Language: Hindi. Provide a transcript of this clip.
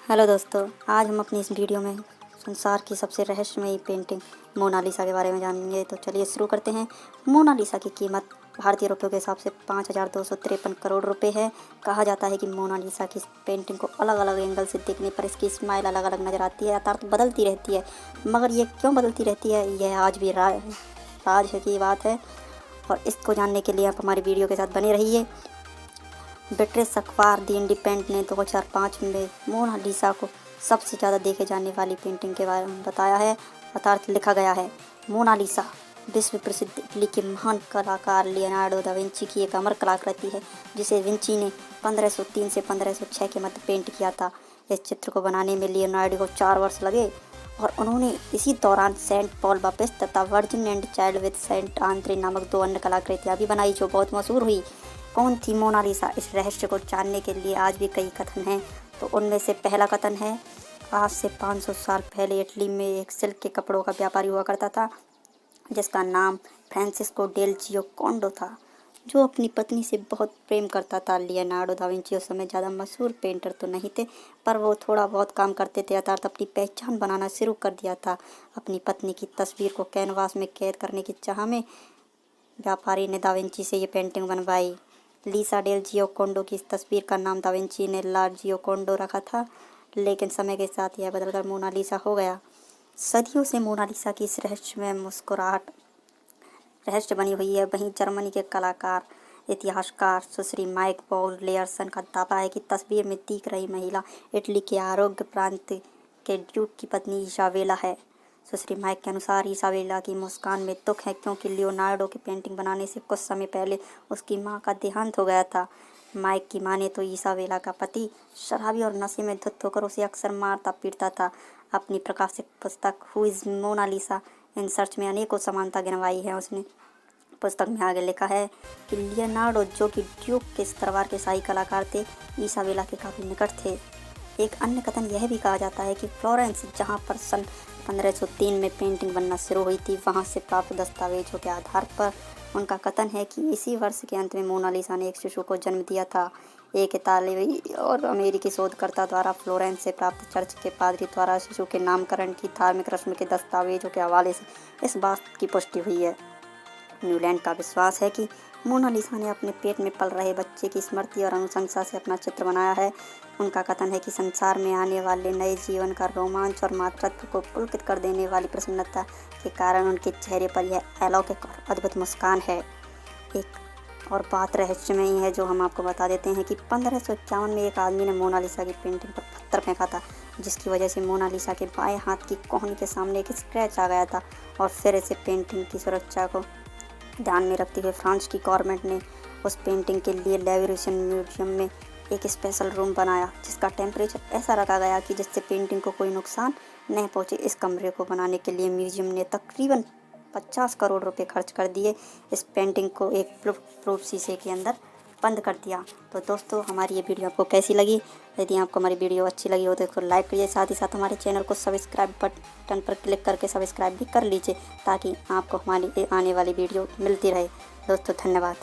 हेलो दोस्तों, आज हम अपनी इस वीडियो में संसार की सबसे रहस्यमयी पेंटिंग मोनालिसा के बारे में जानेंगे। तो चलिए शुरू करते हैं। मोनालिसा की कीमत भारतीय रुपयों के हिसाब से 5,253 करोड़ रुपए है। कहा जाता है कि मोनालिसा की पेंटिंग को अलग अलग एंगल से देखने पर इसकी स्माइल अलग अलग नज़र आती है, अर्थात बदलती रहती है। मगर ये क्यों बदलती रहती है, यह आज भी राज की बात है। और इसको जानने के लिए आप हमारी वीडियो के साथ बने रहिए। ब्रिटिश अखबार द इंडिपेंडेंट ने 2005 में मोनालिसा को सबसे ज़्यादा देखे जाने वाली पेंटिंग के बारे में बताया है। अर्थात लिखा गया है, मोनालिसा विश्व प्रसिद्ध इटली के महान कलाकार लियोनार्डो दा विंची की एक अमर कलाकृति है, जिसे विंची ने 1503 से 1506 के मध्य पेंट किया था। इस चित्र को बनाने में लियोनार्डो को 4 वर्ष लगे और उन्होंने इसी दौरान सेंट पॉल बापिस्ट तथा virgin and child with Saint Andre नामक 2 अन्य कलाकृतियाँ भी बनाई, जो बहुत मशहूर हुई। कौन थी मोनालिसा? इस रहस्य को जानने के लिए आज भी कई कथन हैं। तो उनमें से पहला कथन है, आज से 500 साल पहले इटली में एक सिल्क के कपड़ों का व्यापारी हुआ करता था, जिसका नाम फ्रांसिस्को डेल जियोकोंडो था, जो अपनी पत्नी से बहुत प्रेम करता था। लियोनार्डो दा विंची उस समय ज़्यादा मशहूर पेंटर तो नहीं थे, पर वो थोड़ा बहुत काम करते थे, अर्थात अपनी पहचान बनाना शुरू कर दिया था। अपनी पत्नी की तस्वीर को कैनवास में कैद करने की चाह में व्यापारी ने दा विंची से ये पेंटिंग बनवाई। लीसा डेल जियोकोंडो की इस तस्वीर का नाम दा विंची ने ला जियोकोंडो रखा था, लेकिन समय के साथ यह बदलकर मोनालिसा हो गया। सदियों से मोनालिसा की इस रहस्यमय मुस्कुराहट रहस्य बनी हुई है। वहीं जर्मनी के कलाकार इतिहासकार सुश्री माइक पॉल लेयरसन का दावा है कि तस्वीर में दिख रही महिला इटली के आरोग्य प्रांत के ड्यूक की पत्नी इसाबेला है। सुश्री माइक के अनुसार इसाबेला की मुस्कान में दुख है, क्योंकि लियोनार्डो की पेंटिंग बनाने से कुछ समय पहले उसकी मां का देहांत हो गया था। माइक की माने तो इसाबेला का पति शराबी और नशे में धुत होकर उसे अक्सर मारता पीटता था। अपनी प्रकाशित पुस्तक who is Mona Lisa in search में अनेकों समानता गिनवाई है। उसने पुस्तक में आगे लिखा है कि लियोनार्डो, जो कि ड्यूक के इस दरबार के शाही कलाकार थे, इसाबेला के काफ़ी निकट थे। एक अन्य कथन यह भी कहा जाता है कि फ्लोरेंस, जहां पर सन 1503 में पेंटिंग बनना शुरू हुई थी, वहां से प्राप्त दस्तावेजों के आधार पर उनका कथन है कि इसी वर्ष के अंत में मोनालिसा ने एक शिशु को जन्म दिया था। एक इतालवी और अमेरिकी शोधकर्ता द्वारा फ्लोरेंस से प्राप्त चर्च के पादरी द्वारा शिशु के नामकरण की धार्मिक रस्म के दस्तावेजों के हवाले से इस बात की पुष्टि हुई है। न्यूलैंड का विश्वास है कि मोनालिसा ने अपने पेट में पल रहे बच्चे की स्मृति और अनुशंसा से अपना चित्र बनाया है। उनका कथन है कि संसार में आने वाले नए जीवन का रोमांच और मातृत्व को पुलकित कर देने वाली प्रसन्नता के कारण उनके चेहरे पर यह अलौकिक और अद्भुत मुस्कान है। एक और बात रहस्यमयी है जो हम आपको बता देते हैं कि 1551 में एक आदमी ने मोनालिसा की पेंटिंग पर पत्थर फेंका था, जिसकी वजह से मोनालिसा के बाएं हाथ की कोहनी के सामने एक स्क्रैच आ गया था। और फिर इसे पेंटिंग की सुरक्षा को ध्यान में रखते हुए फ्रांस की गवर्नमेंट ने उस पेंटिंग के लिए लेवरेशन म्यूजियम में एक स्पेशल रूम बनाया, जिसका टेम्परेचर ऐसा रखा गया कि जिससे पेंटिंग को कोई नुकसान नहीं पहुंचे। इस कमरे को बनाने के लिए म्यूजियम ने तकरीबन 50 करोड़ रुपए खर्च कर दिए। इस पेंटिंग को एक प्रूफ शीशे के अंदर बंद कर दिया। तो दोस्तों, हमारी ये वीडियो आपको कैसी लगी? यदि आपको हमारी वीडियो अच्छी लगी हो तो इसको लाइक करिए, साथ ही साथ हमारे चैनल को सब्सक्राइब बटन पर क्लिक करके सब्सक्राइब भी कर लीजिए, ताकि आपको हमारी आने वाली वीडियो मिलती रहे। दोस्तों, धन्यवाद।